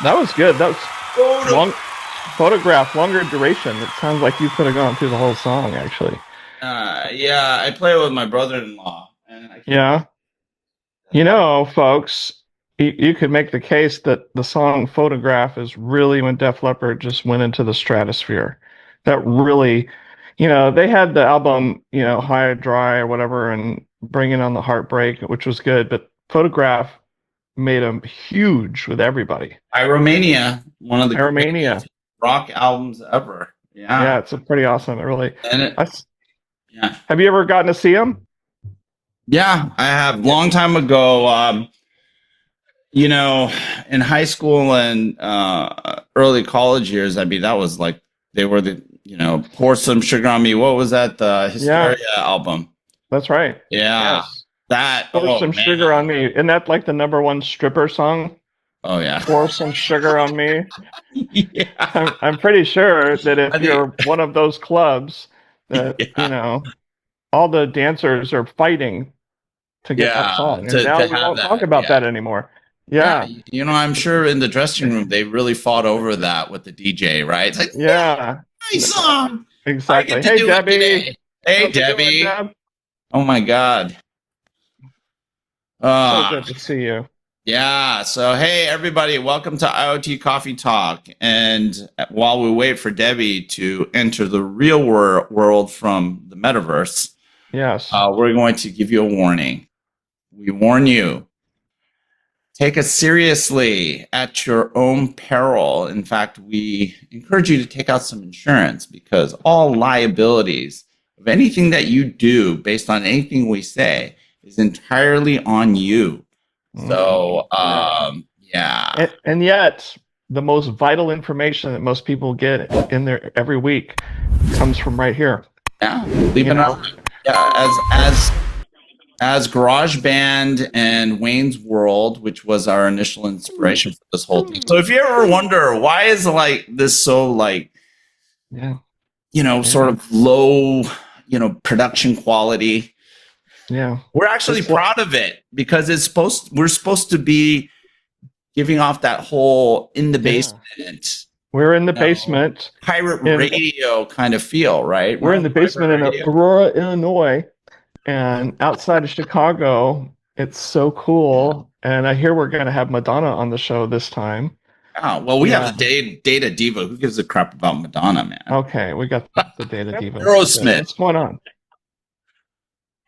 That was good. That was Photo- long photograph, longer duration. It sounds like you could have gone through the whole song, actually. Yeah, I play with my brother-in-law, and I can't. Yeah. You know, folks, you could make the case that the song Photograph is really when Def Leppard just went into the stratosphere. That really, they had the album, High or Dry or whatever, and Bringing on the Heartbreak, which was good, but Photograph made them huge with everybody. Pyromania, one of the Aromania. greatest rock albums ever. Yeah, Yeah, it's a pretty awesome. It really. and it, I, yeah, have you ever gotten to see them? yeah. I have long time ago. In high school and early college years, I mean, that was like they were pour some sugar on me. What was that? The Yeah, Hysteria album. that's right. Yeah, Yes. that. Pour Oh some man. sugar on me. Isn't that like the number one stripper song? Oh yeah. Pour some sugar on me. Yeah. I'm pretty sure that I if think. you're one of those clubs, that Yeah. all the dancers are fighting to get that Yeah. song, and now To we have won't talk that. about Yeah. that anymore. Yeah. Yeah, I'm sure in the dressing room they really fought over that with the DJ, right? It's like, yeah, my song. I exactly. get to Hey, do it Debbie, today. Hey, how's it going, Debbie. Deb? Oh my God. So Uh, good to see you. yeah. So, hey, everybody, welcome to IoT Coffee Talk. And while we wait for Debbie to enter the real world from the metaverse, Yes. we're going to give you a warning. We warn you. Take us seriously at your own peril. In fact, we encourage you to take out some insurance because all liabilities of anything that you do based on anything we say is entirely on you. So, yeah. And yet, the most vital information that most people get in there every week comes from right here. Yeah, leave it on. Yeah, as GarageBand and Wayne's World, which was our initial inspiration for this whole thing. So if you ever wonder why is like this so like Yeah. sort of low, production quality, Yeah. we're actually proud of it because we're supposed to be giving off that whole in the basement. We're in the basement. Pirate radio kind of feel, right? We're in the basement in Aurora, Illinois, and outside of Chicago. It's so cool. And I hear we're going to have Madonna on the show this time. Oh, well, we have the Data Diva. Who gives a crap about Madonna, man? Okay, we got the Data Diva. Aerosmith. What's going on?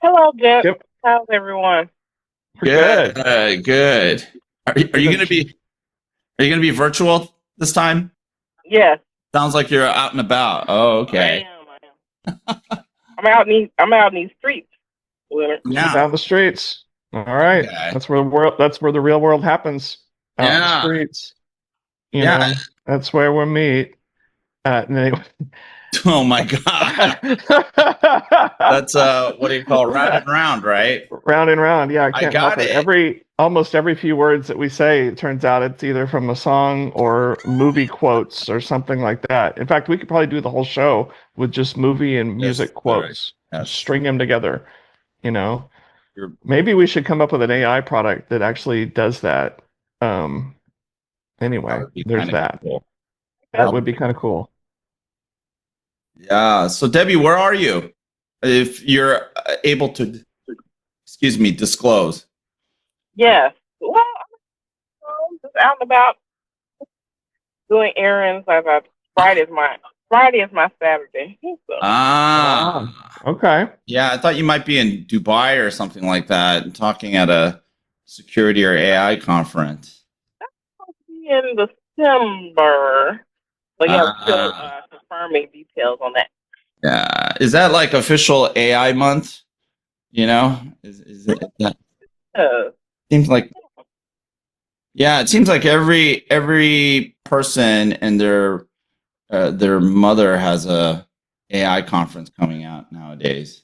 Hello, Jeff. Yep. How's everyone? Good. Good. Are you going to be virtual this time? Yes. Sounds like you're out and about. Oh, okay. I am. I'm out in these streets, Leonard. Yeah. Out in the streets. All right. Okay. That's where the real world happens. Out in the streets. You know, that's where we meet. Anyway. Oh my God. That's what do you call round and round, right? Round and round. Yeah, I can't got help it. Almost every few words that we say, it turns out it's either from a song or movie quotes or something like that. In fact, we could probably do the whole show with just movie and music quotes. Right. String them together. Maybe we should come up with an AI product that actually does that. Anyway, there's that. Cool. That would be kind of cool. Yeah. So Debbie, where are you? If you're able to, disclose. Yes. Well, I'm just out and about doing errands. Friday is my Saturday. So. Okay. Yeah, I thought you might be in Dubai or something like that, talking at a security or AI conference. In December. But yeah, still confirming details on that. Yeah. Is that like official AI month? Is it that? Seems like. Yeah, it seems like every person and their mother has a AI conference coming out nowadays.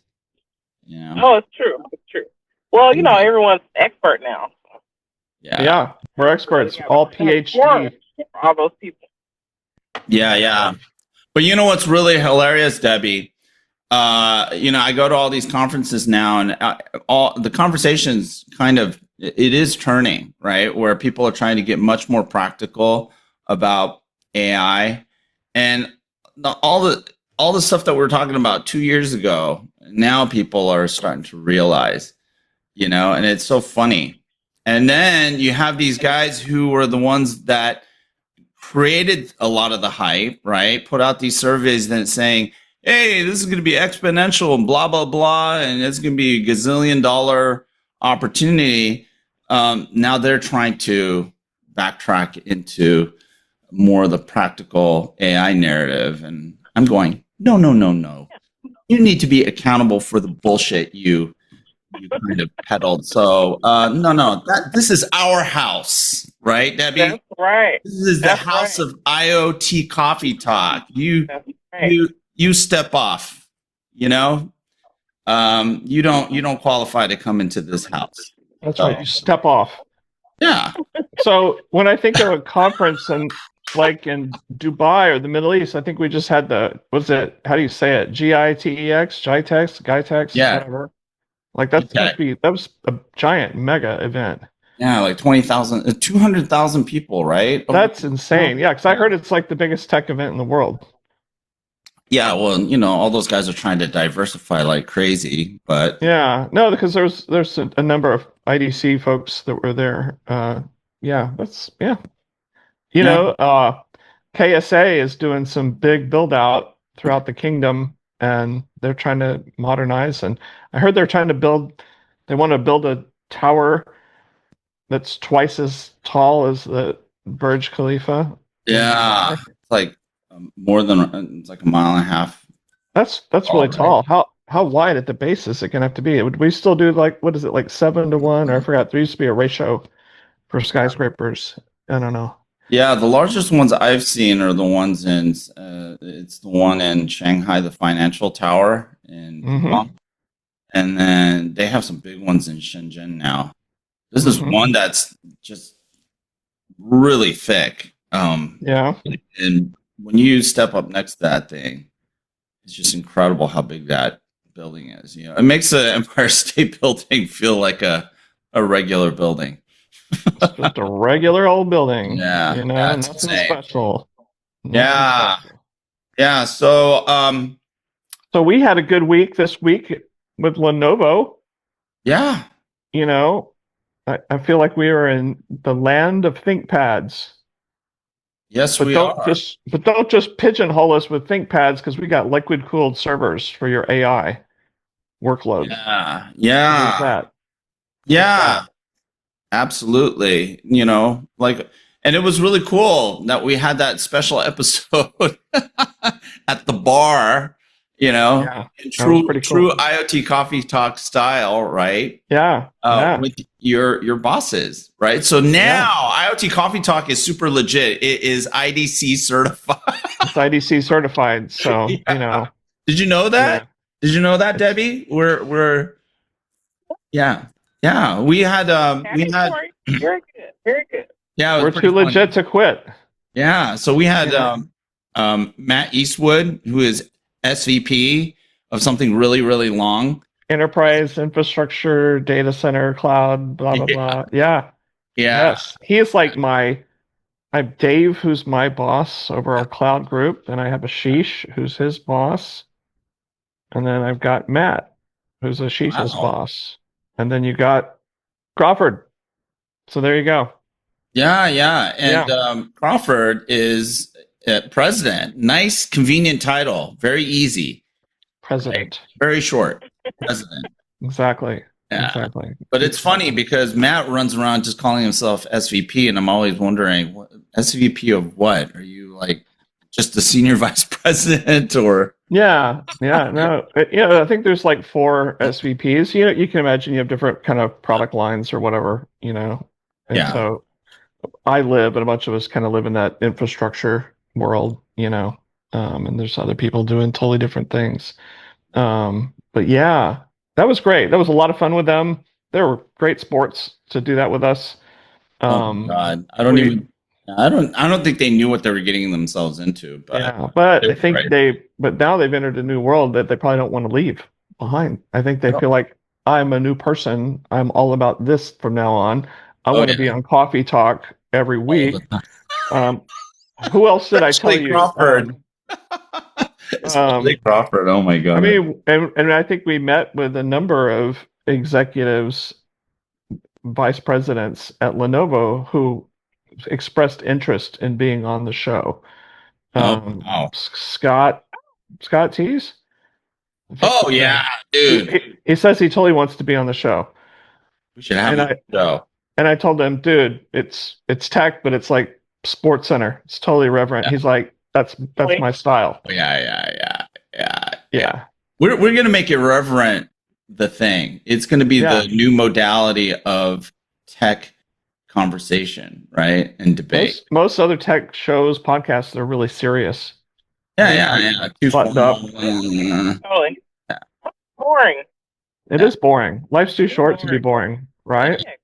Oh, it's true. It's true. Well, everyone's expert now. So. Yeah, we're experts. All PhD. All those people. Yeah. But you know what's really hilarious, Debbie? I go to all these conferences now, and all the conversations kind of It is turning, right? Where people are trying to get much more practical about AI, and all the stuff that we were talking about 2 years ago. Now people are starting to realize, and it's so funny. And then you have these guys who were the ones that created a lot of the hype, right? Put out these surveys that saying, hey, this is going to be exponential and blah, blah, blah. And it's going to be a gazillion-dollar opportunity. Now they're trying to backtrack into more of the practical AI narrative. And I'm going, no, no, no, no. You need to be accountable for the bullshit you kind of peddled. So no, this is our house, right, Debbie? That's right. This is the house of IoT Coffee Talk. You step off. You don't qualify to come into this house. That's right. You step off. Yeah. So when I think of a conference and like in Dubai or the Middle East, I think we just had how do you say it? GITEX, Yeah. whatever. Like that was a giant mega event. Yeah, like 20,000, 200,000 people, right? That's insane. Yeah, because I heard it's like the biggest tech event in the world. Yeah, well, all those guys are trying to diversify like crazy, but yeah, no, because there's a number of IDC folks that were there. KSA is doing some big build out throughout the kingdom, and they're trying to modernize. And I heard they want to build a tower that's twice as tall as the Burj Khalifa. Yeah, it's like it's like a mile and a half. That's really tall. How wide at the base is it gonna have to be? Would we still do like, what is it, like 7-1? Or I forgot. There used to be a ratio for skyscrapers. I don't know. Yeah, the largest ones I've seen are the ones it's the one in Shanghai, the financial tower in Hong Kong. And then they have some big ones in Shenzhen now. This is one that's just really thick. Yeah. And when you step up next to that thing, it's just incredible how big that building is. It makes the Empire State Building feel like a regular building. It's just a regular old building. Yeah. Nothing special. Yeah. So we had a good week this week with Lenovo. Yeah. I feel like we are in the land of ThinkPads. Yes, but don't just pigeonhole us with ThinkPads, because we got liquid cooled servers for your AI workloads. Yeah. Absolutely. And it was really cool that we had that special episode at the bar, true IoT Coffee Talk style, right? Yeah. With your bosses, right? So now IoT Coffee Talk is super legit. It is IDC certified. It's IDC certified. So, Did you know that? Yeah. Did you know that, Debbie? We're we had very good. Yeah, we're too legit to quit. Yeah, so we had Matt Eastwood, who is SVP of something really, really long. Enterprise infrastructure, data center, cloud, blah blah blah. Yeah. Yes, he is like I have Dave, who's my boss over our cloud group, and I have Ashish, who's his boss, and then I've got Matt, who's Ashish's boss. And then you got Crawford. So there you go. Yeah. And Crawford is president. Nice, convenient title. Very easy. President. Right? Very short. President. Exactly. Yeah. Exactly. But it's funny because Matt runs around just calling himself SVP, and I'm always wondering, SVP of what? Are you like just the senior vice president or? No. I think there's like 4 SVPs. You can imagine you have different kind of product lines or whatever, And so I live, and a bunch of us kind of live in that infrastructure world, and there's other people doing totally different things. But yeah, that was great. That was a lot of fun with them. They were great sports to do that with us. Oh my God. I don't think they knew what they were getting themselves into. But I think now they've entered a new world that they probably don't want to leave behind. I think they feel like I'm a new person. I'm all about this from now on. I Oh want to yeah, be on Coffee Talk every all the week. time. Um, who else did I tell Especially you? Crawford. Especially Crawford. Oh my I god. mean, and I think we met with a number of executives, vice presidents at Lenovo who expressed interest in being on the show. Oh wow. Scott Tees, I think Oh his yeah, name. dude. He says he totally wants to be on the show, We should have and him on the show. I told him, dude, it's tech, but it's like Sports Center. It's totally irreverent. Yeah. He's like, that's my style. Yeah. Yeah, We're gonna make irreverent the thing. It's gonna be yeah. the new modality of tech conversation, right? And debate. Most other tech shows, podcasts are really serious. Yeah. Too Buttoned up. formal. Totally. Yeah. Boring. It Yeah. is boring. Life's too short to be boring, right? Yeah, exactly.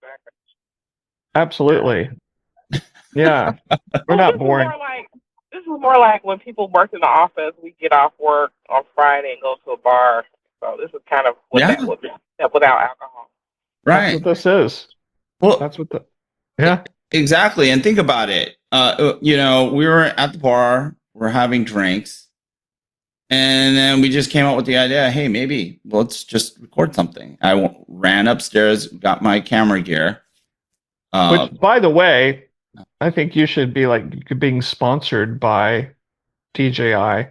Absolutely. Yeah, we're not boring. This is more like when people work in the office. We get off work on Friday and go to a bar. So this is kind of what that would be, without alcohol. That's Right. what this is. Well, That's what the yeah. exactly. And think about it. We were at the bar, we're having drinks, and then we just came up with the idea, hey, maybe let's just record something. I ran upstairs, got my camera gear. Which, by the way, I think you should be like being sponsored by DJI.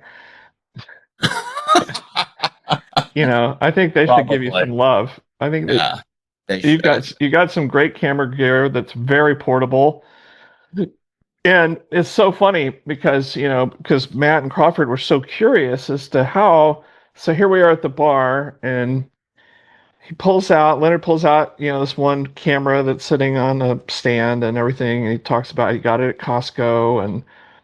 I think they should give you some love. I think that you got some great camera gear that's very portable. And it's so funny because Matt and Crawford were so curious as to how. So here we are at the bar, and Leonard pulls out, this one camera that's sitting on a stand and everything. And he talks about he got it at Costco, and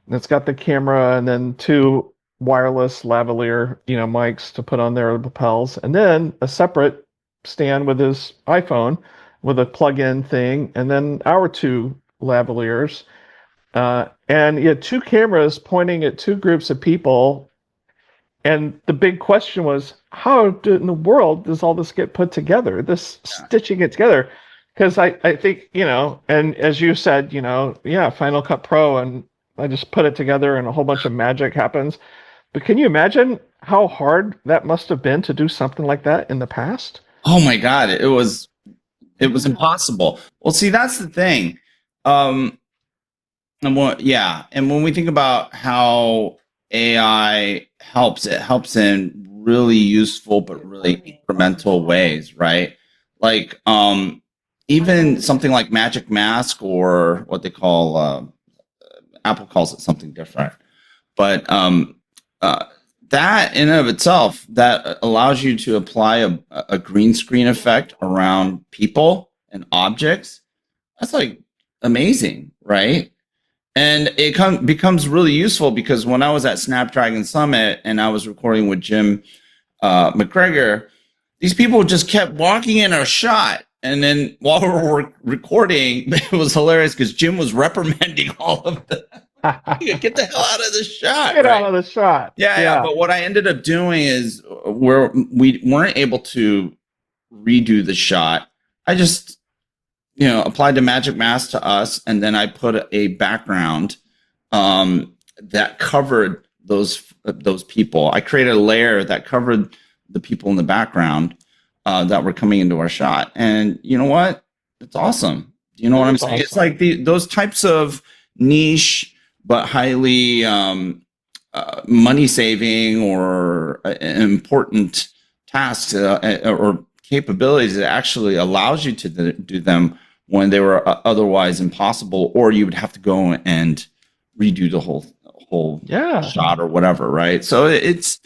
it's got the camera and then two wireless lavalier, mics to put on their lapels, and then a separate stand with his iPhone with a plug-in thing, and then our two lavaliers. And he had two cameras pointing at two groups of people. And the big question was, how in the world does all this get put together? This stitching it together. Because I think, and as you said, Final Cut Pro, and I just put it together and a whole bunch of magic happens. But can you imagine how hard that must have been to do something like that in the past? Oh my God, it was impossible. Well, see, that's the thing. And when we think about how AI helps, it helps in really useful but really incremental ways, right? Like even something like Magic Mask, or what they call Apple calls it something different, but that in and of itself, that allows you to apply a green screen effect around people and objects. That's like amazing, right? And it becomes really useful because when I was at Snapdragon Summit and I was recording with Jim McGregor, these people just kept walking in our shot. And then while we were recording, it was hilarious because Jim was reprimanding all of them. Get the hell out of the shot. Get out of the shot. Yeah. But what I ended up doing is we weren't able to redo the shot. I just applied the magic mask to us, and then I put a background that covered those people. I created a layer that covered the people in the background that were coming into our shot. And you know what? It's awesome. You know what I'm saying? Awesome. It's like those types of niche but highly money saving or important tasks or capabilities that actually allows you to do them when they were otherwise impossible, or you would have to go and redo the whole shot or whatever, right? So it's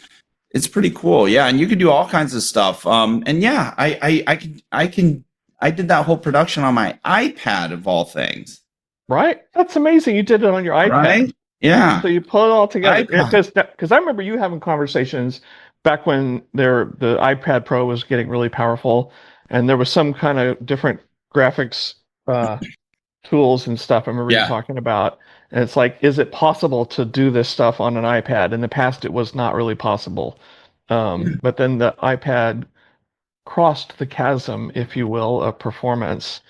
pretty cool, yeah. And you can do all kinds of stuff. And yeah, I did that whole production on my iPad of all things. Right, that's amazing. You did it on your iPad, right? Yeah. So you pull it all together because I remember you having conversations back when the iPad Pro was getting really powerful, and there was some kind of different graphics tools and stuff. I remember you talking about, and it's like, is it possible to do this stuff on an iPad? In the past, it was not really possible, but then the iPad crossed the chasm, if you will, of performance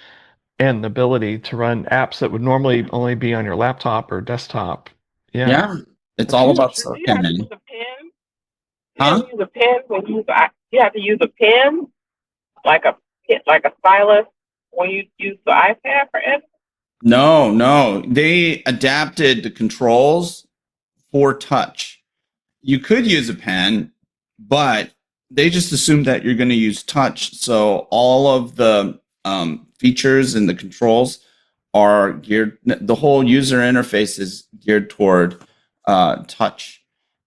and the ability to run apps that would normally only be on your laptop or desktop. Yeah, Yeah, it's that's all about huge. Do you silicon, have to use man. a pen? You have Huh? to use a pen when you have to use a pen, like a stylus when you use the iPad for it. No, no. They adapted the controls for touch. You could use a pen, but they just assumed that you're going to use touch. So all of the features and the controls are geared, the whole user interface is geared toward touch.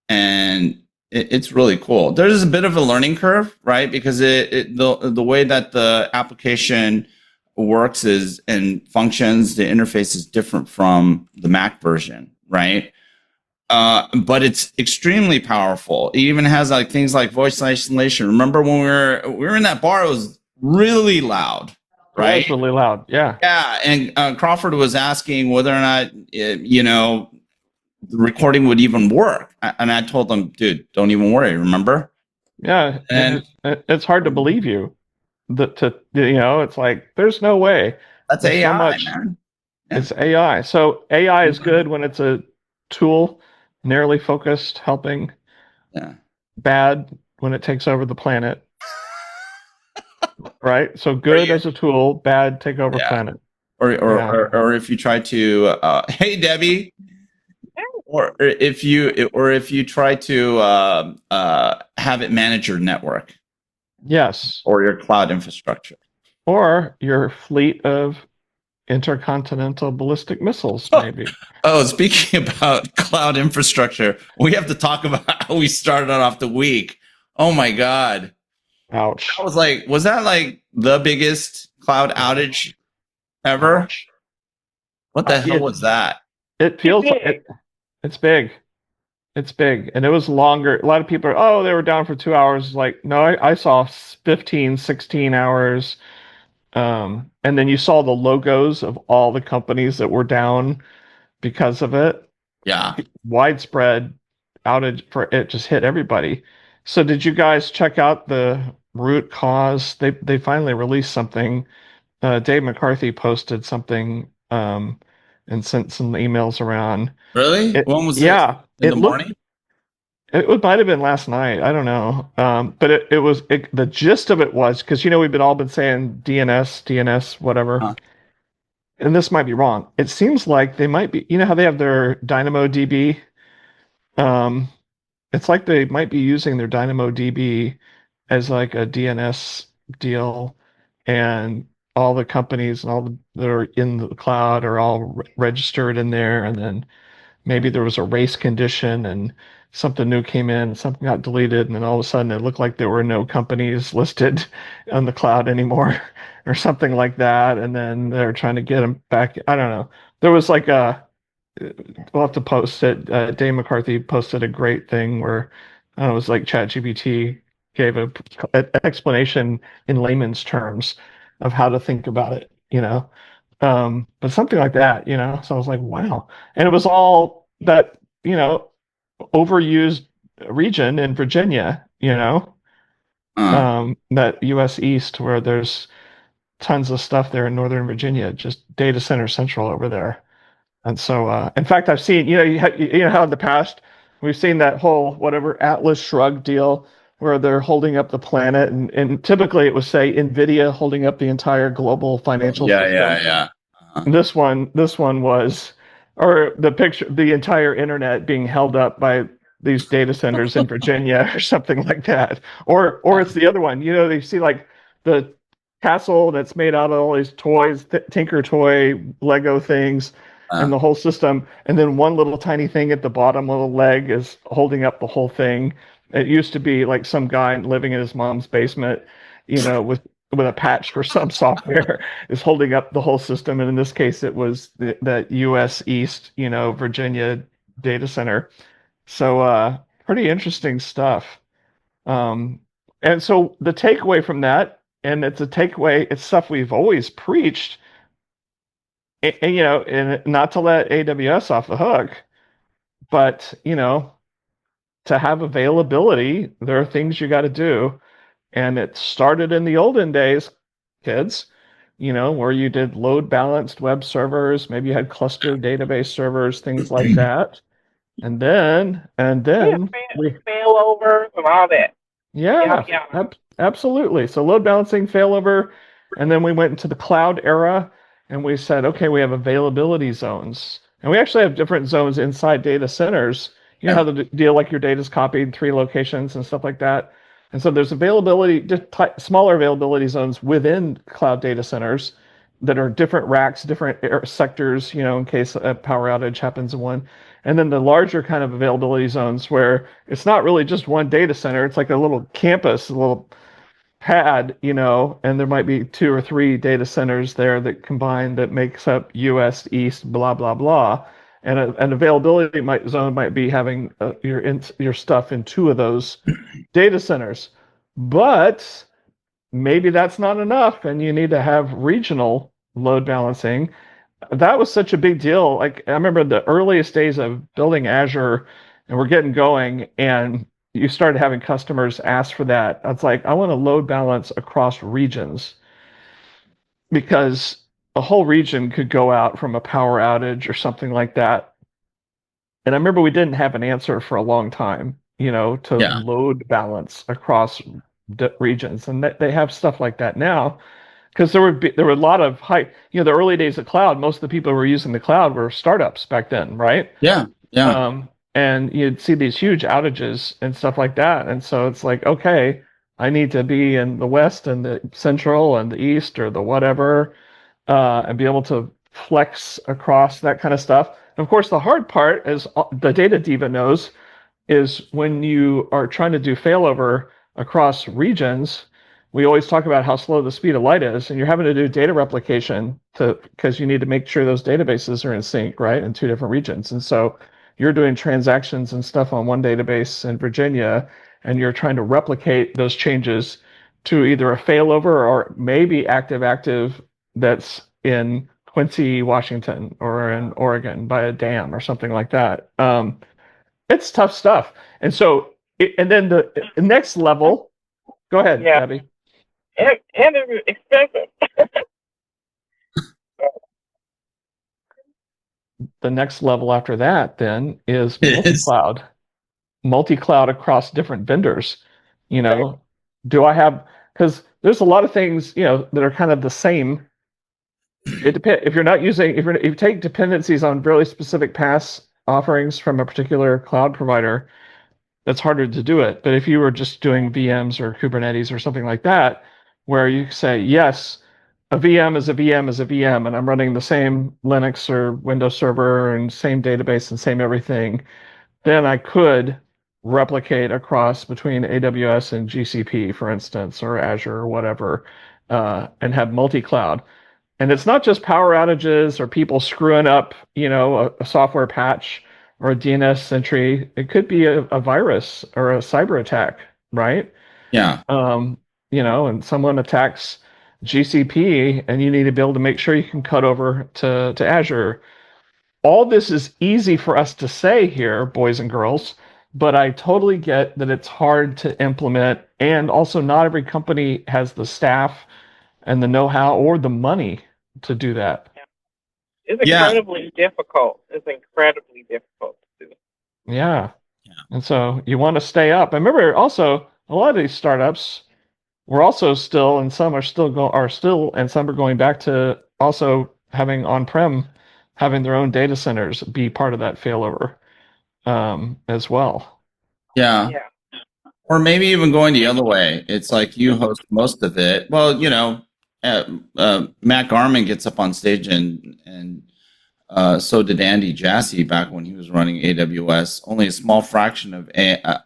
And it's really cool. There's a bit of a learning curve, right? Because the way that the application works is and functions, the interface is different from the Mac version, right? But it's extremely powerful. It even has like things like voice isolation. Remember when we were in that bar? It was really loud, It was right? really loud. Yeah. Yeah, and Crawford was asking whether or not the recording would even work, and I told him, "Dude, don't even worry. Remember?" Yeah. And It's hard to believe you it's like, there's no way. that's There's so AI, much. man. Yeah. It's AI. So AI is good when it's a tool, narrowly focused, helping. Yeah. Bad when it takes over the planet, right? So Or good you, as a tool, bad take over yeah. planet. Or or, Yeah. or if you try to, hey Debbie, or if you try to have it manage your network Yes. or your cloud infrastructure. Or your fleet of intercontinental ballistic missiles, maybe. Oh, speaking about cloud infrastructure, we have to talk about how we started off the week. Oh my God. Ouch. Was that like the biggest cloud outage ever? Ouch. What the hell was that? It Pretty feels like big. it's big. It's big. And it was longer. A lot of people are, oh, they were down for 2 hours. Like, no, I saw 15, 16 hours. And then you saw the logos of all the companies that were down because of it. Yeah. Widespread outage for it just hit everybody. So did you guys check out the root cause? They finally released something. Dave McCarthy posted something and sent some emails around. Really? It When was it? yeah, In the morning? it might have been last night. I don't know. But the gist of it was because we've all been saying DNS, whatever. Huh. And this might be wrong. It seems like they might be. You know how they have their DynamoDB. Um, it's like they might be using their DynamoDB as like a DNS deal, and all the companies and all that are in the cloud are all registered in there, and then maybe there was a race condition and something new came in, something got deleted, and then all of a sudden it looked like there were no companies listed on the cloud anymore or something like that. And then they're trying to get them back. I don't know. There was like we'll have to post it. Dave McCarthy posted a great thing where it was like ChatGPT gave an explanation in layman's terms of how to think about it. But something like that. So I was like, wow. And it was all that, overused region in Virginia, that US East where there's tons of stuff there in Northern Virginia, just data center central over there. And so, in fact, I've seen, you know how in the past we've seen that whole whatever Atlas Shrugged deal where they're holding up the planet, and typically it would say NVIDIA holding up the entire global financial Yeah, system. yeah, yeah. Uh-huh. This one was, or the picture, the entire internet being held up by these data centers in Virginia or something like that. Or it's the other one. They see like the castle that's made out of all these toys, Tinker Toy, Lego things, and Uh, the whole system. And then one little tiny thing at the bottom of the leg is holding up the whole thing. It used to be like some guy living in his mom's basement, with a patch for some software is holding up the whole system. And in this case, it was the US East, Virginia data center. So, pretty interesting stuff. Um, and so the takeaway from that, and it's a takeaway, it's stuff we've always preached, and not to let AWS off the hook, but, to have availability, there are things you got to do. And it started in the olden days, kids, where you did load balanced web servers, maybe you had cluster database servers, things like that. And then Yeah, we failovers and all that. Yeah, yeah, yeah. absolutely. So load balancing, failover, and then we went into the cloud era and we said, okay, we have availability zones. And we actually have different zones inside data centers. You know Yeah. how the deal like your data's copied 3 locations and stuff like that. And so there's availability, just smaller availability zones within cloud data centers that are different racks, different sectors, in case a power outage happens in one. And then the larger kind of availability zones where it's not really just one data center, it's like a little campus, a little pad, and there might be 2 or 3 data centers there that combine that makes up US East, blah, blah, blah. And an availability zone might be having your stuff in 2 of those data centers. But maybe that's not enough, and you need to have regional load balancing. That was such a big deal. Like I remember the earliest days of building Azure, and we're getting going, and you started having customers ask for that. It's like, I want to load balance across regions because a whole region could go out from a power outage or something like that. And I remember we didn't have an answer for a long time, to Yeah. load balance across regions. And they have stuff like that now because there were a lot of the early days of cloud. Most of the people who were using the cloud were startups back then, right? Yeah. Yeah. And you'd see these huge outages and stuff like that. And so it's like, okay, I need to be in the West and the Central and the East or the whatever, and be able to flex across that kind of stuff. And of course, the hard part, as the data diva knows, is when you are trying to do failover across regions. We always talk about how slow the speed of light is, and you're having to do data replication because you need to make sure those databases are in sync, right, in 2 different regions. And so you're doing transactions and stuff on one database in Virginia, and you're trying to replicate those changes to either a failover or maybe active that's in Quincy, Washington, or in Oregon by a dam or something like that. It's tough stuff. And so, and then the next level, go ahead, Yeah. Abby. And it's expensive. The next level after that then is It is. multi-cloud across different vendors. Do I have, because there's a lot of things, that are kind of the same. It depends if you're not using, if you take dependencies on really specific pass offerings from a particular cloud provider, that's harder to do it. But if you were just doing VMs or Kubernetes or something like that, where you say, yes, a VM is a VM is a VM, and I'm running the same Linux or Windows server and same database and same everything, then I could replicate across between AWS and GCP, for instance, or Azure or whatever, and have multi-cloud. And it's not just power outages or people screwing up, a software patch or a DNS entry. It could be a virus or a cyber attack, right? Yeah. And someone attacks GCP and you need to be able to make sure you can cut over to Azure. All this is easy for us to say here, boys and girls, but I totally get that it's hard to implement. And also, not every company has the staff and the know-how or the money to do that. It's incredibly difficult. It's incredibly difficult to do. Yeah. And so you want to stay up. I remember also a lot of these startups were also still, and some and some are going back to also having on-prem, having their own data centers be part of that failover, as well. Yeah. Yeah. Or maybe even going the other way. It's like you host most of it. Well, Matt Garman gets up on stage and so did Andy Jassy back when he was running AWS. Only a small fraction of IT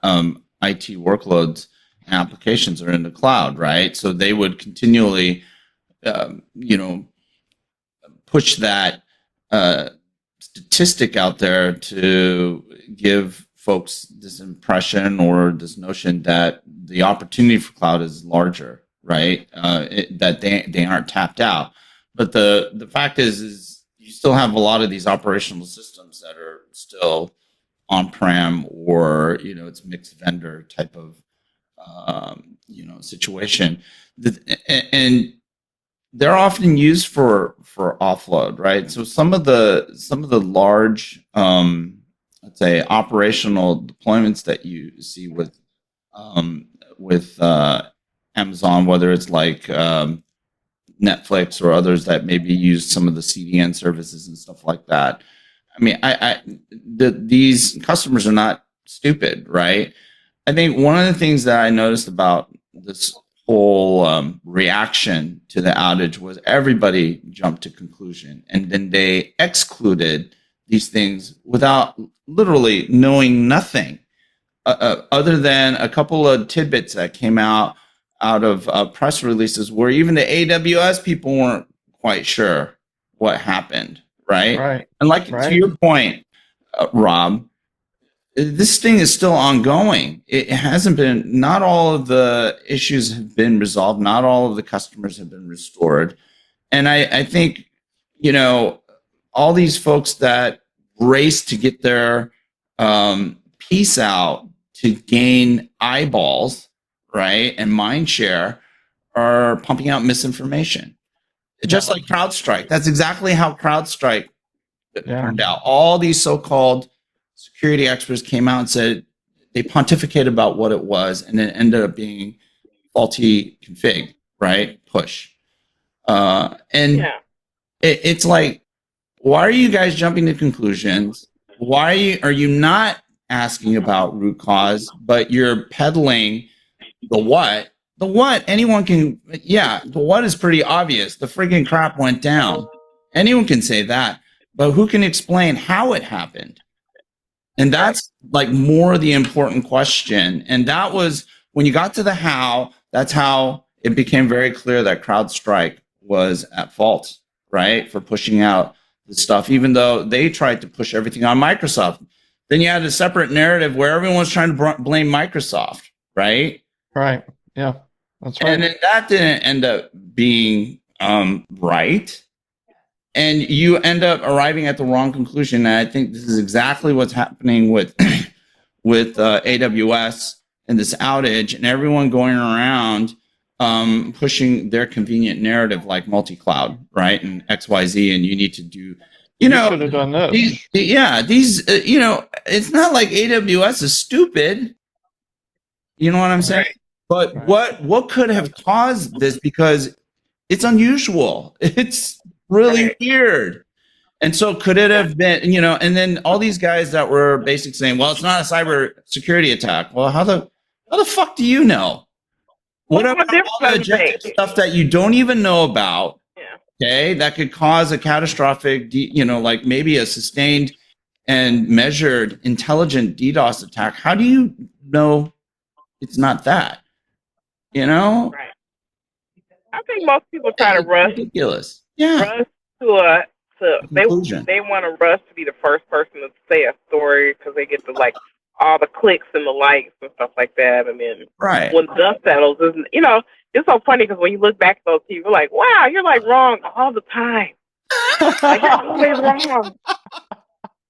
workloads and applications are in the cloud, right? So they would continually, push that statistic out there to give folks this impression or this notion that the opportunity for cloud is larger, right? That they aren't tapped out. But the fact is you still have a lot of these operational systems that are still on-prem or it's mixed vendor type of situation. And they're often used for offload, right? So some of the large, let's say, operational deployments that you see with Amazon, whether it's like Netflix or others that maybe use some of the CDN services and stuff like that. I mean, these customers are not stupid, right? I think one of the things that I noticed about this whole reaction to the outage was everybody jumped to conclusion, and then they excluded these things without literally knowing nothing other than a couple of tidbits that came out of press releases where even the AWS people weren't quite sure what happened, right? Right. And like to your point, Rob, this thing is still ongoing. It hasn't been, not all of the issues have been resolved. Not all of the customers have been restored. And I think, all these folks that race to get their piece out to gain eyeballs, right, and mind share are pumping out misinformation. Just like CrowdStrike. That's exactly how CrowdStrike turned out. All these so-called security experts came out and said they pontificated about what it was, and it ended up being faulty config, right? Push. It's like, why are you guys jumping to conclusions? Why are you not asking about root cause, but you're peddling the what? The what, anyone can, the what is pretty obvious. The friggin' crap went down. Anyone can say that, but who can explain how it happened? And that's like more the important question. And that was when you got to the how, that's how it became very clear that CrowdStrike was at fault, right? For pushing out the stuff, even though they tried to push everything on Microsoft. Then you had a separate narrative where everyone's trying to blame Microsoft, right? Right. Yeah, that's right. And then that didn't end up being right. And you end up arriving at the wrong conclusion. And I think this is exactly what's happening with AWS and this outage, and everyone going around pushing their convenient narrative like multi-cloud, right? And XYZ, and you need to do, should have done this. It's not like AWS is stupid. You know what I'm saying? But what could have caused this? Because it's unusual. It's really weird. And so could it have been, and then all these guys that were basically saying, well, it's not a cyber security attack. Well, how the fuck do you know? What about all the agentic stuff that you don't even know about? Okay, that could cause a catastrophic, like maybe a sustained and measured intelligent DDoS attack. How do you know it's not that? Right. I think most people try to rush. Ridiculous. Rush they want to rush to be the first person to say a story because they get the all the clicks and the likes and stuff like that. And then when dust settles, it's so funny because when you look back at those people, like, wow, you're like wrong all the time. Like, you're always wrong.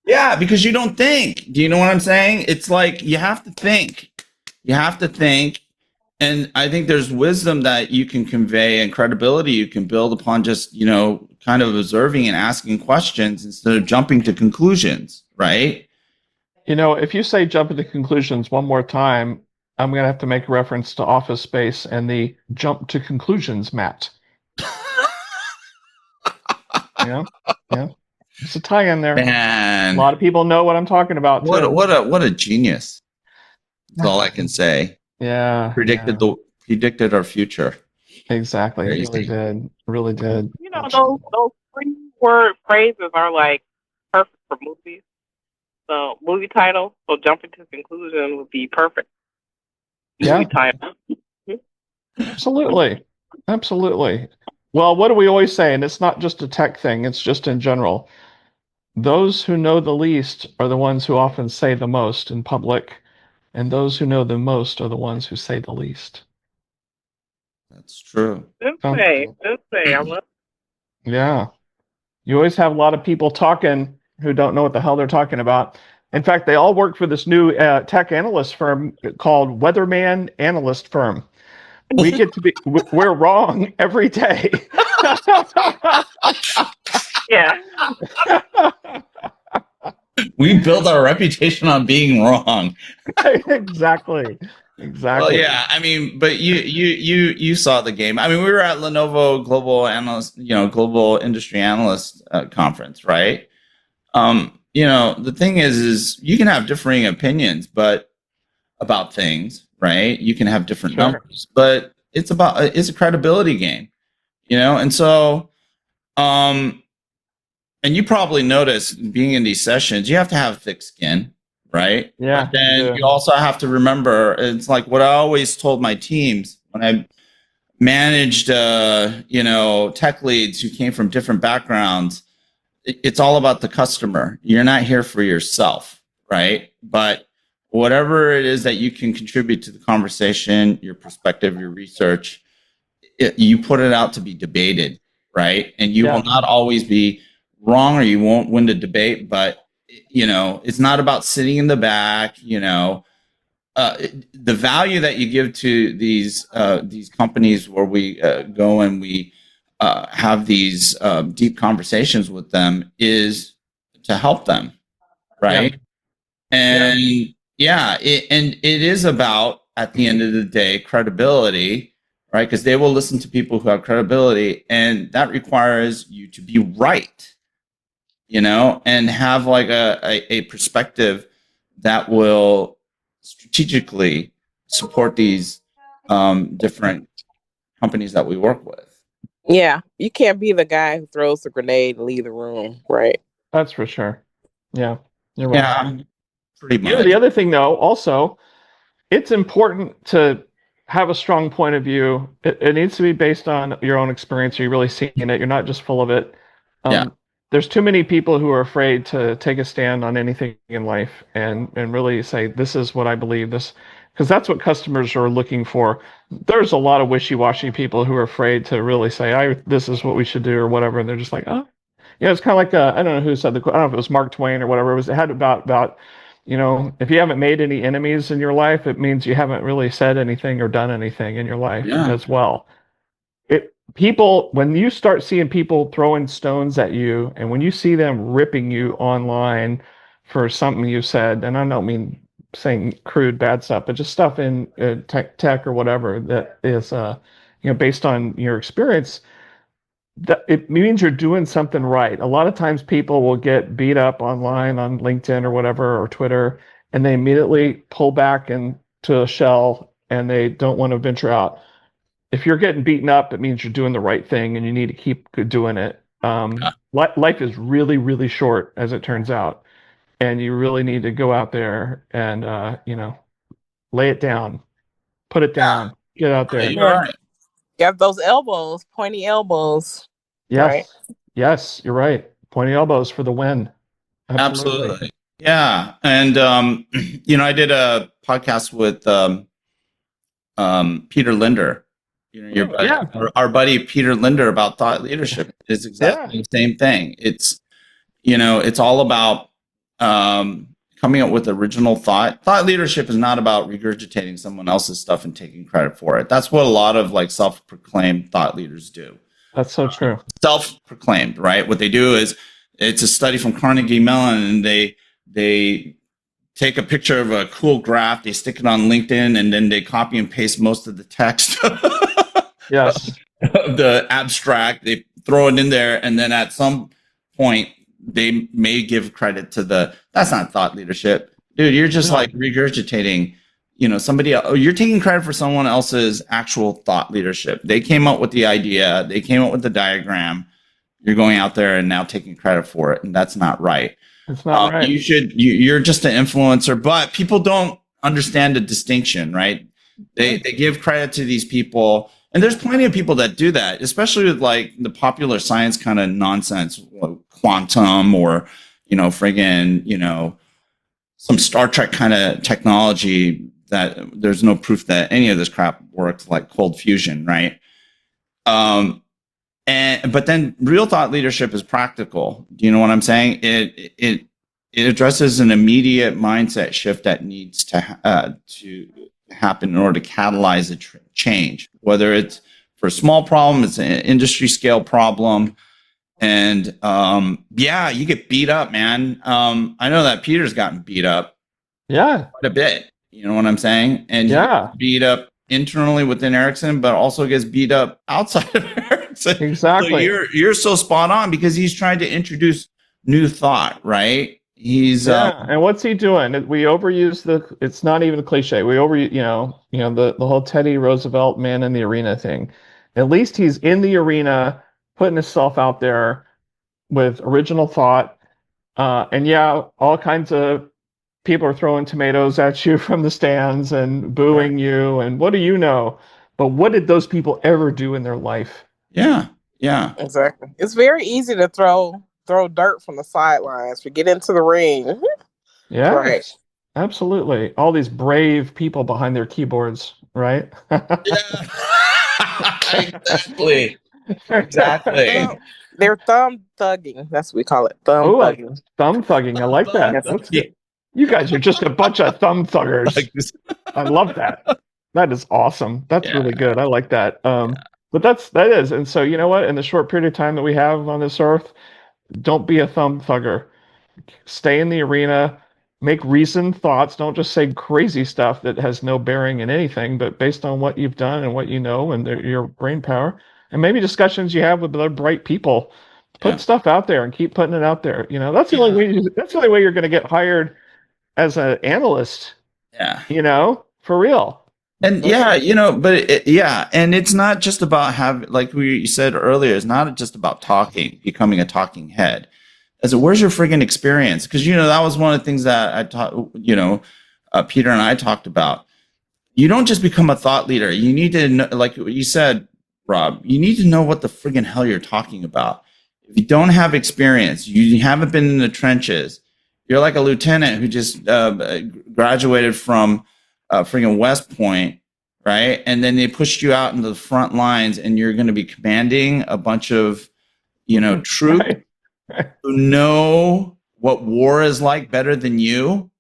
Yeah, because you don't think. Do you know what I'm saying? It's like you have to think. You have to think. And I think there's wisdom that you can convey and credibility you can build upon just, kind of observing and asking questions instead of jumping to conclusions, right? If you say jumping to conclusions one more time, I'm going to have to make a reference to Office Space and the jump to conclusions mat. Yeah. It's a tie in there. Man. A lot of people know what I'm talking about. What a genius. That's all I can say. Yeah. Predicted our future. Exactly. Really did. Those 3-word phrases are like perfect for movies. So movie title, so jumping to conclusion would be perfect. Movie title. Absolutely. Well, what do we always say? And it's not just a tech thing, it's just in general. Those who know the least are the ones who often say the most in public. And those who know the most are the ones who say the least. That's true. Good say. I love. Yeah. You always have a lot of people talking who don't know what the hell they're talking about. In fact, they all work for this new tech analyst firm called Weatherman Analyst Firm. We get to be, we're wrong every day. Yeah. We built our reputation on being wrong. Exactly. Well, yeah, I mean, but you saw the game. I mean, we were at Lenovo Global Analyst, Global Industry Analyst conference, right? The thing is you can have differing opinions, but about things, right? You can have different numbers, but it's a credibility game, and so, and you probably notice being in these sessions, you have to have thick skin, right? Yeah. But then you also have to remember, it's like what I always told my teams when I managed, tech leads who came from different backgrounds. It's all about the customer. You're not here for yourself, right? But whatever it is that you can contribute to the conversation, your perspective, your research, you put it out to be debated, right? And you will not always be wrong, or you won't win the debate, but it's not about sitting in the back. The value that you give to these companies where we go and we have these deep conversations with them is to help them, right? And it is about, at the end of the day, credibility, right? Because they will listen to people who have credibility, and that requires you to be right, and have like a perspective that will strategically support these different companies that we work with. Yeah, you can't be the guy who throws the grenade and leave the room, right? That's for sure. Yeah, you're right. Yeah, pretty much. The other thing, though, also, it's important to have a strong point of view. It needs to be based on your own experience. You're really seeing it. You're not just full of it. There's too many people who are afraid to take a stand on anything in life and really say, this is what I believe, this, because that's what customers are looking for. There's a lot of wishy-washy people who are afraid to really say, this is what we should do or whatever. And they're just like, oh, it's kind of like, I don't know who said I don't know if it was Mark Twain or whatever. It had about, if you haven't made any enemies in your life, it means you haven't really said anything or done anything in your life as well. People, when you start seeing people throwing stones at you, and when you see them ripping you online for something you said, and I don't mean saying crude bad stuff, but just stuff in tech or whatever that is, based on your experience, that it means you're doing something right. A lot of times people will get beat up online on LinkedIn or whatever, or Twitter, and they immediately pull back into a shell and they don't want to venture out. If you're getting beaten up, it means you're doing the right thing and you need to keep doing it. Life is really, really short, as it turns out. And you really need to go out there and, lay it down, put it down, get out there. You're right. You have those elbows, pointy elbows. Yes. Right? Yes, you're right. Pointy elbows for the win. Absolutely. Yeah. And, I did a podcast with Peter Linder. Our buddy Peter Linder, about thought leadership, is exactly the same thing. It's it's all about coming up with original thought. Thought leadership is not about regurgitating someone else's stuff and taking credit for it. That's what a lot of like self-proclaimed thought leaders do. That's so true. Self-proclaimed, right? What they do is, it's a study from Carnegie Mellon, and they take a picture of a cool graph, they stick it on LinkedIn, and then they copy and paste most of the text. Yes. The abstract, they throw it in there, and then at some point they may give credit to that's not thought leadership. Dude, you're just like regurgitating, somebody else. You're taking credit for someone else's actual thought leadership. They came up with the idea, they came up with the diagram. You're going out there and now taking credit for it, and that's not right. It's not right. You're just an influencer, but people don't understand the distinction, right? They give credit to these people. And there's plenty of people that do that, especially with like the popular science kind of nonsense, quantum or, some Star Trek kind of technology that there's no proof that any of this crap works, like cold fusion, right? But then real thought leadership is practical. Do you know what I'm saying? It addresses an immediate mindset shift that needs to happen in order to catalyze a change, whether it's for a small problem, it's an industry scale problem. And you get beat up, man. I know that Peter's gotten beat up quite a bit. You know what I'm saying? And he gets beat up internally within Ericsson, but also gets beat up outside of Ericsson. Exactly. So you're so spot on because he's trying to introduce new thought, right? He's and what's he doing? We overuse it's not even a cliche. We the whole Teddy Roosevelt man in the arena thing. At least he's in the arena putting himself out there with original thought. And all kinds of people are throwing tomatoes at you from the stands and booing you. And what do you know? But what did those people ever do in their life? Yeah. Exactly. It's very easy to throw dirt from the sidelines. We get into the ring. Yeah. Right. Absolutely. All these brave people behind their keyboards, right? Exactly. They're thumb thugging. That's what we call it. Thugging. Thumb thugging. I like that. That's good. You guys are just a bunch of thumb thuggers. I love that. That is awesome. That's really good. I like that. But that is. And so, you know what? In the short period of time that we have on this earth, don't be a thumb thugger. Stay in the arena. Make reasoned thoughts. Don't just say crazy stuff that has no bearing in anything, but based on what you've done and what you know and your brain power, and maybe discussions you have with other bright people. Put stuff out there and keep putting it out there. You know, that's the only way. That's the only way you're going to get hired as an analyst. Yeah. You know, for real. And and it's not just about having, like you said earlier, it's not just about becoming a talking head. Where's your friggin' experience? Because, that was one of the things that I taught, Peter and I talked about. You don't just become a thought leader. You need to know, like you said, Rob, you need to know what the friggin' hell you're talking about. If you don't have experience, you haven't been in the trenches, you're like a lieutenant who just graduated from friggin' West Point, right? And then they pushed you out into the front lines and you're going to be commanding a bunch of, troops. Right. Who know what war is like better than you.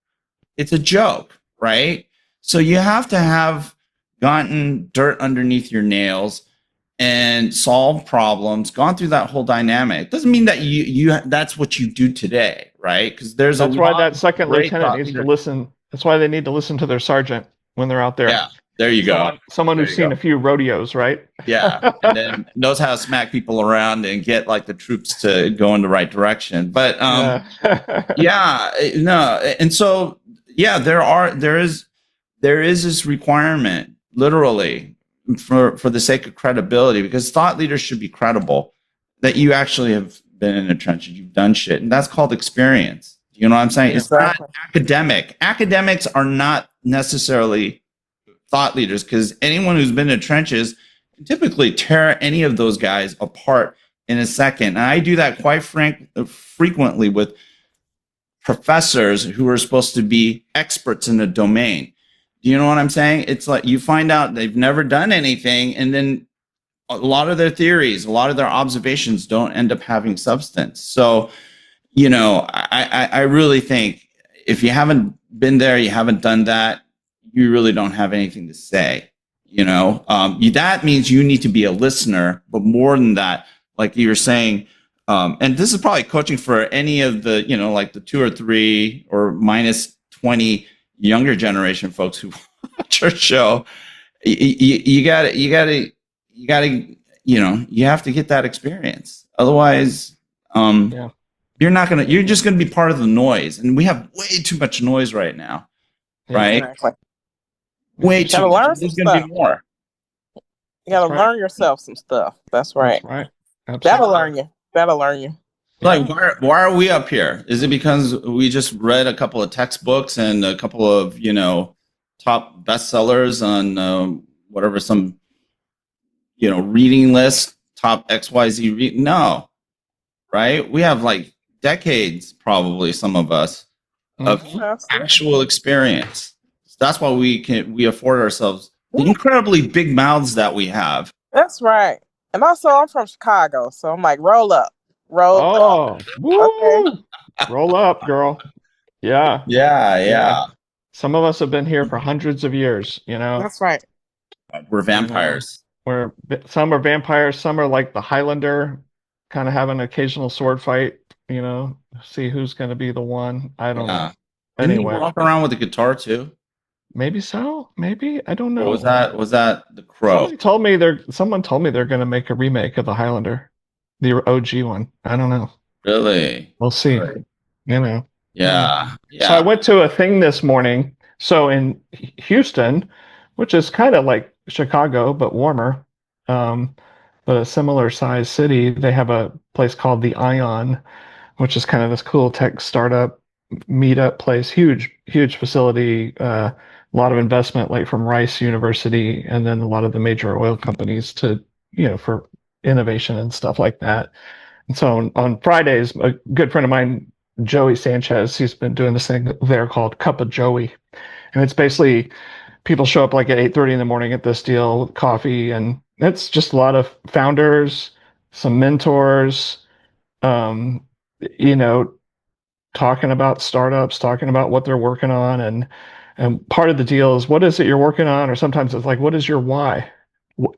It's a joke, right? So you have to have gotten dirt underneath your nails and solved problems, gone through that whole dynamic. Doesn't mean that you that's what you do today, right? Because that's why that second lieutenant needs to listen. That's why they need to listen to their sergeant when they're out there. Yeah. There you go. Someone who's seen a few rodeos, right? Yeah, and then knows how to smack people around and get like the troops to go in the right direction. But and so there is this requirement, literally, for the sake of credibility, because thought leaders should be credible, that you actually have been in the trenches, you've done shit, and that's called experience. You know what I'm saying? Exactly. It's not academic. Academics are not necessarily thought leaders, because anyone who's been in the trenches can typically tear any of those guys apart in a second. And I do that quite frequently with professors who are supposed to be experts in the domain. Do you know what I'm saying? It's like you find out they've never done anything, and then a lot of their theories, a lot of their observations don't end up having substance. So, I really think if you haven't been there, you haven't done that, you really don't have anything to say. That means you need to be a listener, but more than that, like you were saying, and this is probably coaching for any of the, like the 2 or 3 or minus 20 younger generation folks who watch our show. You have to get that experience. Otherwise, you're just going to be part of the noise. And we have way too much noise right now, right? Exactly. Way too much. There's going to be more. You got to learn yourself some stuff. That's right. That's right. Absolutely. That'll learn you. Like, why are we up here? Is it because we just read a couple of textbooks and a couple of, top bestsellers on whatever, some, reading list, top XYZ No, right? We have like decades, probably some of us, of actual experience. That's why we afford ourselves the incredibly big mouths that we have. That's right. And also, I'm from Chicago, so I'm like, roll up. Woo! Okay. Roll up, girl. Yeah. Yeah. Some of us have been here for hundreds of years, That's right. We're vampires. Where some are vampires, some are like the Highlander, kind of have an occasional sword fight, see who's going to be the one. I don't know. Didn't Anyway, he walk around with a guitar too? Maybe so. Maybe I don't know. Or was that the Crow? Someone told me they're going to make a remake of the Highlander, the OG one. I don't know. Really? We'll see. Right. Yeah. So I went to a thing this morning. So in Houston, which is kind of like Chicago but warmer, but a similar size city, they have a place called the Ion, which is kind of this cool tech startup meetup place. Huge facility. A lot of investment, like from Rice University, and then a lot of the major oil companies to for innovation and stuff like that. And so on Fridays, a good friend of mine, Joey Sanchez, he's been doing this thing there called Cup of Joey. And it's basically people show up like at 8:30 in the morning at this deal with coffee. And it's just a lot of founders, some mentors, um, talking about startups, talking about what they're working on. And part of the deal is, what is it you're working on? Or sometimes it's like, what is your why?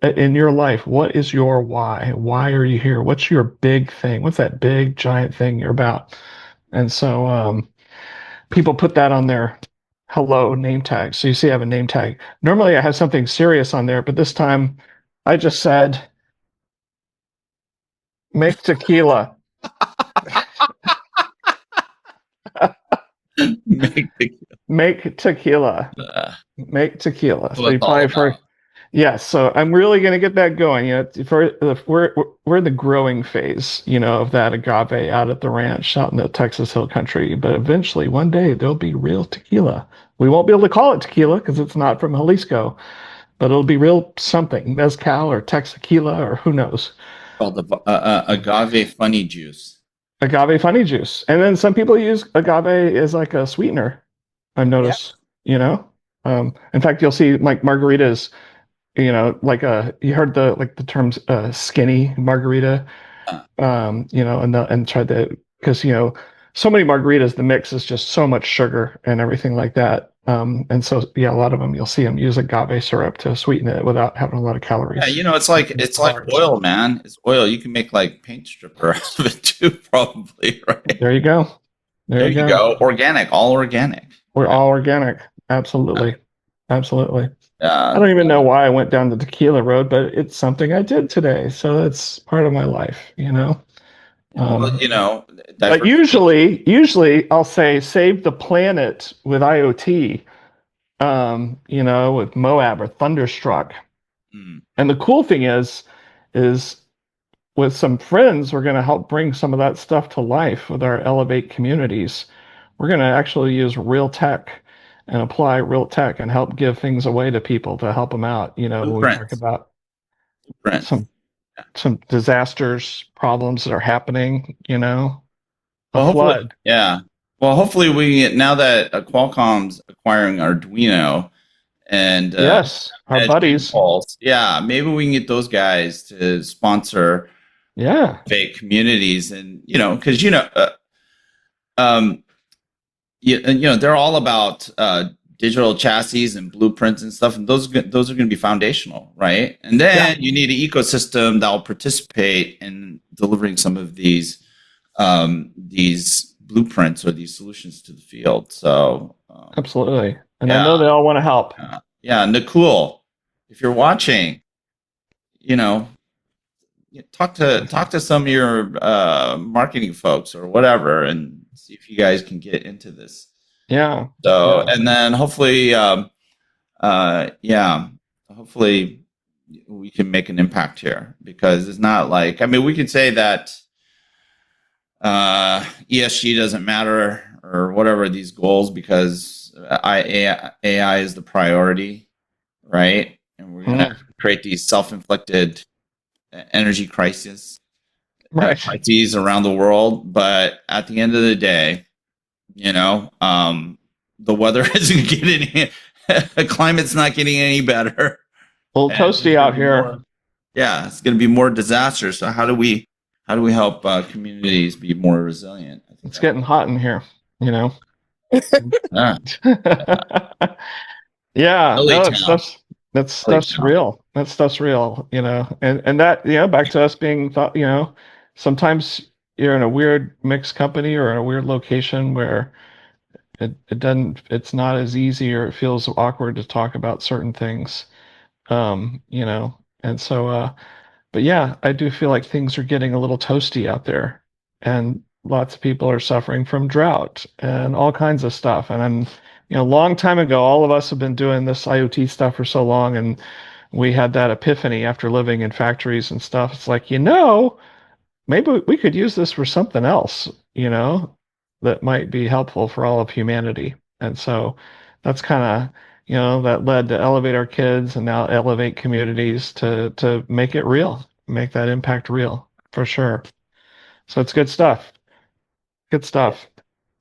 In your life, what is your why? Why are you here? What's your big thing? What's that big giant thing you're about? And so people put that on their hello name tag. So you see I have a name tag. Normally I have something serious on there, but this time I just said, make tequila. Make tequila. Make tequila. So you probably heard. Yes, so I'm really going to get that going. We're in the growing phase, of that agave out at the ranch out in the Texas Hill Country. But eventually, one day, there'll be real tequila. We won't be able to call it tequila because it's not from Jalisco, but it'll be real something, mezcal or Texaquila or who knows. Called the agave funny juice. Agave funny juice, and then some people use agave as like a sweetener. I've noticed, in fact, you'll see like margaritas. Like you heard the terms skinny margarita, and try to, because so many margaritas, the mix is just so much sugar and everything like that. And so a lot of them you'll see them use agave syrup to sweeten it without having a lot of calories. Yeah, it's like oil, man. It's oil. You can make like paint stripper out of it too, probably, right? There you go. There you go. Organic, all organic. We're all organic. Absolutely. Absolutely. I don't even know why I went down the tequila road, but it's something I did today. So it's part of my life, But usually I'll say save the planet with IoT, with Moab or Thunderstruck. And the cool thing is with some friends, we're going to help bring some of that stuff to life with our Elevate communities. We're going to actually use real tech and apply real tech and help give things away to people to help them out. When we talk about some disasters, problems that are happening, flood. Yeah. Well, hopefully now that Qualcomm's acquiring Arduino and yes, our buddies. Pulse, maybe we can get those guys to sponsor fake communities, and because they're all about digital chassis and blueprints and stuff, and those are going to be foundational, right? And then you need an ecosystem that will participate in delivering some of these blueprints or these solutions to the field. So absolutely, and I know they all want to help. Nakul, if you're watching, talk to some of your marketing folks or whatever, and see if you guys can get into this. So and then hopefully, hopefully we can make an impact here, because it's not like, we could say that ESG doesn't matter or whatever these goals, because AI is the priority, right? And we're going to create these self-inflicted energy crises around the world. But at the end of the day, the weather isn't getting the climate's not getting any better. A little toasty out here. It's going to be more disaster. So how do we help communities be more resilient? I think it's getting hot in here, Yeah. Stuff's That stuff's real. That stuff's real, and that, back to us being thought, sometimes you're in a weird mixed company or in a weird location where it's not as easy, or it feels awkward to talk about certain things. And so, but yeah, I do feel like things are getting a little toasty out there, and lots of people are suffering from drought and all kinds of stuff. And I'm, a long time ago, all of us have been doing this IoT stuff for so long, and we had that epiphany after living in factories and stuff. It's like, maybe we could use this for something else, that might be helpful for all of humanity. And so that's kind of, that led to Elevate Our Kids and now Elevate Communities to make it real, make that impact real, for sure. So it's good stuff. Good stuff.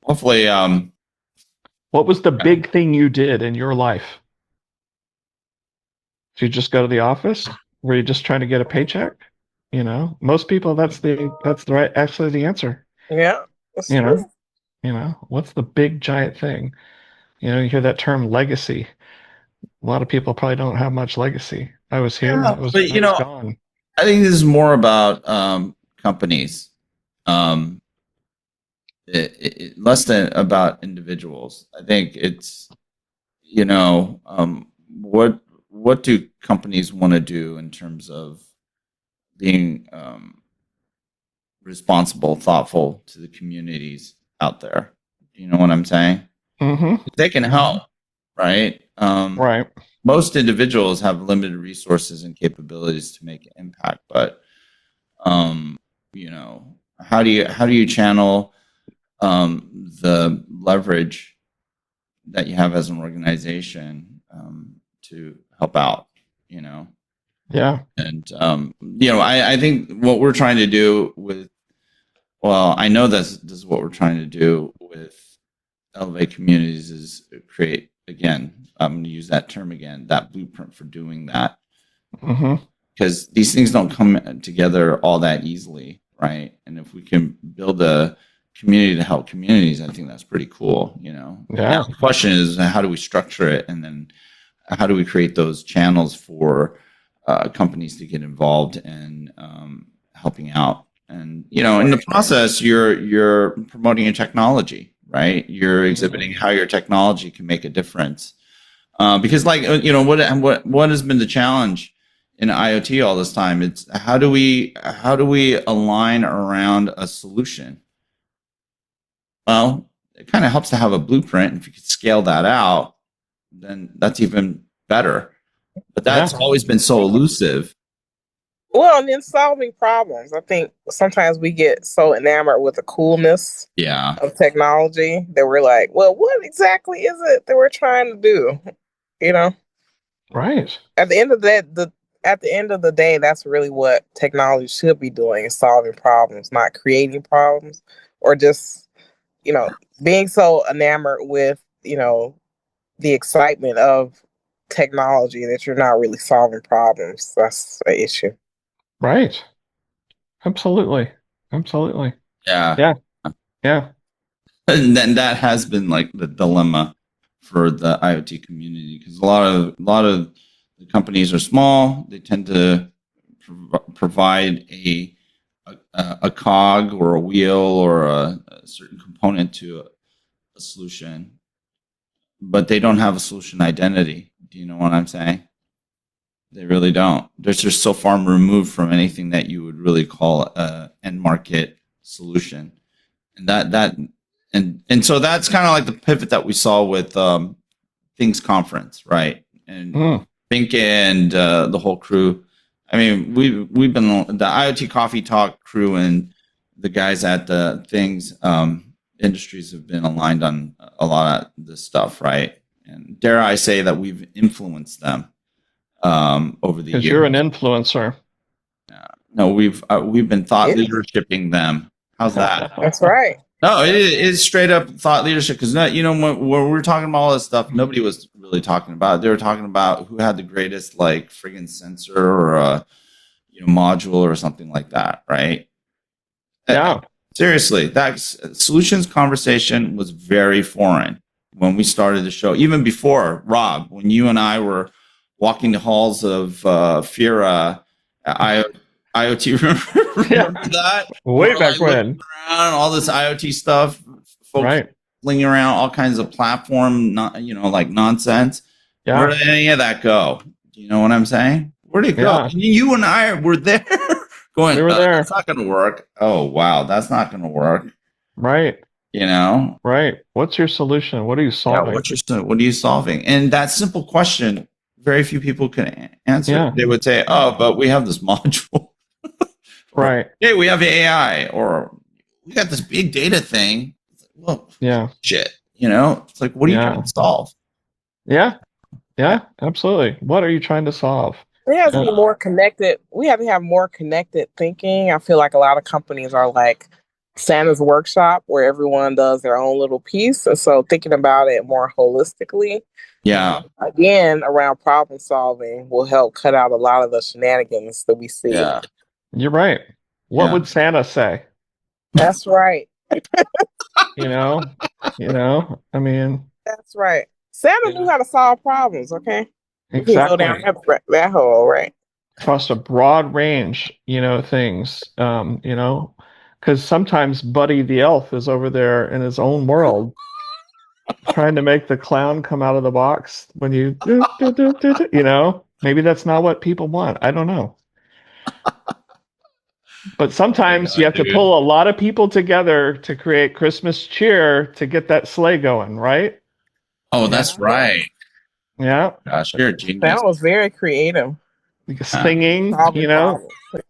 Hopefully, what was the big thing you did in your life? Did you just go to the office? Were you just trying to get a paycheck? Most people, that's the right, actually the answer. Yeah. What's the big giant thing? You hear that term legacy. A lot of people probably don't have much legacy. I was here. Yeah, I was gone. I think this is more about companies, less than about individuals. I think it's, what do companies want to do in terms of being responsible, thoughtful to the communities out there? Do you know what I'm saying? Mm-hmm. They can help, right? Right. Most individuals have limited resources and capabilities to make an impact, but how do you channel the leverage that you have as an organization to help out? Yeah. And I think what we're trying to do I know this is what we're trying to do with Elevate Communities is create, again, I'm going to use that term again, that blueprint for doing that. Mm-hmm. Because these things don't come together all that easily, right? And if we can build a community to help communities, I think that's pretty cool, Yeah. Now, the question is, how do we structure it? And then how do we create those channels for companies to get involved in helping out? And, in the process, you're promoting your technology, right? You're exhibiting how your technology can make a difference. Because what has been the challenge in IoT all this time? It's how do we align around a solution? Well, it kind of helps to have a blueprint. If you could scale that out, then that's even better. But that's always been so elusive. Well, and then solving problems. I think sometimes we get so enamored with the coolness of technology that we're like, well, what exactly is it that we're trying to do? Right. At the end of the day, that's really what technology should be doing, is solving problems, not creating problems, or just, being so enamored with, the excitement of technology that you're not really solving problems. That's an issue. Right. Absolutely. Yeah. And then that has been like the dilemma for the IoT community, because a lot of the companies are small. They tend to provide a cog or a wheel or a certain component to a solution, but they don't have a solution identity. Do you know what I'm saying? They really don't. They're just so far removed from anything that you would really call a end market solution, and so that's kind of like the pivot that we saw with Things Conference, right? And Think and the whole crew. I mean, we've been the IoT Coffee Talk crew and the guys at the Things Industries have been aligned on a lot of this stuff, right? And dare I say that we've influenced them over the years. Because you're an influencer. No, we've been thought leadershiping them. How's that? That's right. No, it is straight up thought leadership, because when we were talking about all this stuff, nobody was really talking about it. They were talking about who had the greatest friggin' sensor or a module or something like that, right? Yeah. Seriously, that solutions conversation was very foreign when we started the show. Even before, Rob, when you and I were walking the halls of FIRA, IoT. Remember that? Way We're back when. Around all this IoT stuff, folks flinging around all kinds of platform, like nonsense. Yeah. Where did any of that go? Do you know what I'm saying? Where did it go? And you and I were there going, we were there. That's not going to work. Oh, wow. That's not going to work. Right. Right. What's your solution? What are you solving? What are you solving? And that simple question, very few people can answer. Yeah. They would say, oh, but we have this module. Right. Hey, we have AI, or we got this big data thing. Well, shit. It's like, what are you trying to solve? Yeah, absolutely. What are you trying to solve? It has to be more connected. We have to have more connected thinking. I feel like a lot of companies are like Santa's workshop, where everyone does their own little piece. And so thinking about it more holistically, again, around problem solving will help cut out a lot of the shenanigans that we see. Yeah. You're right. What would Santa say? That's right. I mean, that's right. Santa knew how to solve problems. Okay. Exactly. You can go down that hole, right? Across a broad range, things, because sometimes Buddy the elf is over there in his own world trying to make the clown come out of the box when you, maybe that's not what people want. I don't know. But sometimes you have to pull a lot of people together to create Christmas cheer to get that sleigh going, right? Oh, that's right. Yeah. Gosh, you're a genius. That was very creative. Singing,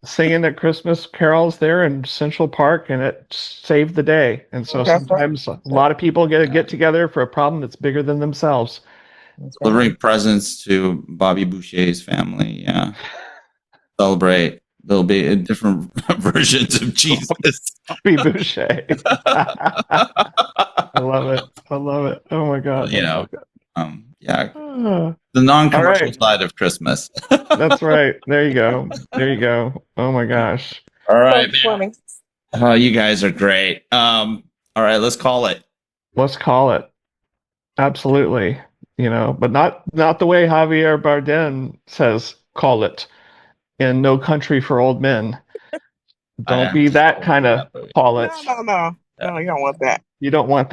singing the Christmas carols there in Central Park, and it saved the day. And so sometimes a lot of people get together for a problem that's bigger than themselves. Delivering presents to Bobby Boucher's family. Yeah. Celebrate. There'll be different versions of Jesus. Bobby Boucher. I love it. Oh my God. The non-commercial side of Christmas. That's right. There you go. Oh my gosh. All right, man. Oh, you guys are great. All right, let's call it. Absolutely. But not the way Javier Bardem says call it in No Country for Old Men. Don't be that kind of call it. No, you don't want that. You don't want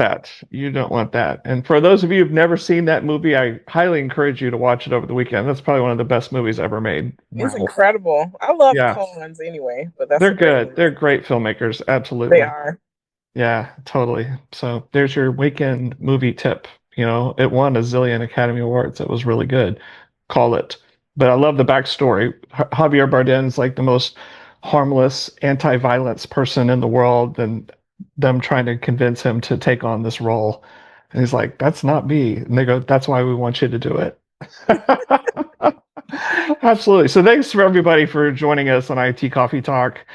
that. And for those of you who've never seen that movie, I highly encourage you to watch it over the weekend. That's probably one of the best movies ever made. It's incredible. I love the Coens anyway, but they're good. They're great filmmakers. Absolutely. They are. Yeah, totally. So there's your weekend movie tip. It won a zillion Academy Awards. It was really good. Call it. But I love the backstory. Javier Bardem's like the most harmless, anti-violence person in the world, and them trying to convince him to take on this role. And he's like, that's not me. And they go, that's why we want you to do it. Absolutely. So thanks for everybody for joining us on IoT Coffee Talk.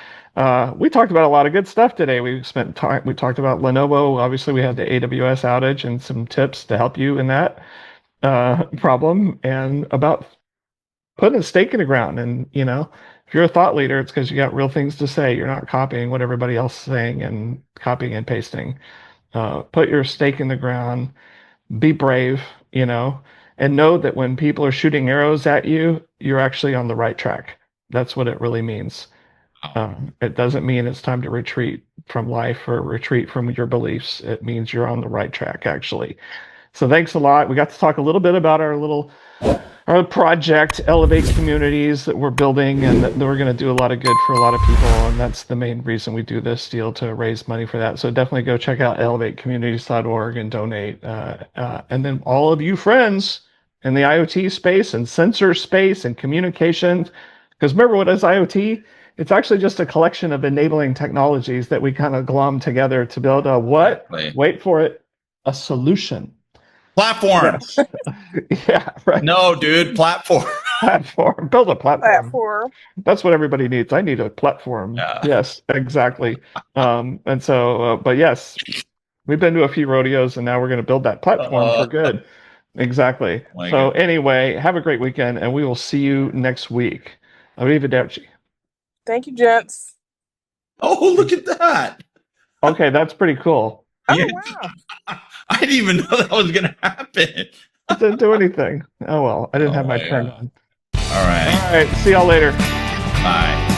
We talked about a lot of good stuff today. We talked about Lenovo. Obviously, we had the AWS outage and some tips to help you in that problem, and about putting a stake in the ground. And, if you're a thought leader, it's because you got real things to say. You're not copying what everybody else is saying and copying and pasting. Put your stake in the ground. Be brave, and know that when people are shooting arrows at you, you're actually on the right track. That's what it really means. It doesn't mean it's time to retreat from life or retreat from your beliefs. It means you're on the right track, actually. So thanks a lot. We got to talk a little bit about our project, Elevate Communities, that we're building, and that we're going to do a lot of good for a lot of people. And that's the main reason we do this deal, to raise money for that. So definitely go check out elevatecommunities.org and donate. And then all of you friends in the IoT space and sensor space and communications, because remember, what is IoT? It's actually just a collection of enabling technologies that we kind of glom together to build a what? Exactly. Wait for it. A solution. Platform. Yes. Yeah, right. No, dude, platform. Platform. Build a platform. That's what everybody needs. I need a platform. Yeah. Yes, exactly. And so, but yes, we've been to a few rodeos, and now we're going to build that platform for good. Exactly. So anyway, have a great weekend, and we will see you next week. Arrivederci. Thank you, gents. Oh, look at that. Okay, that's pretty cool. Oh, wow. I didn't even know that was going to happen. It didn't do anything. Oh well, I didn't have my turn on. All right. All right. See y'all later. Bye.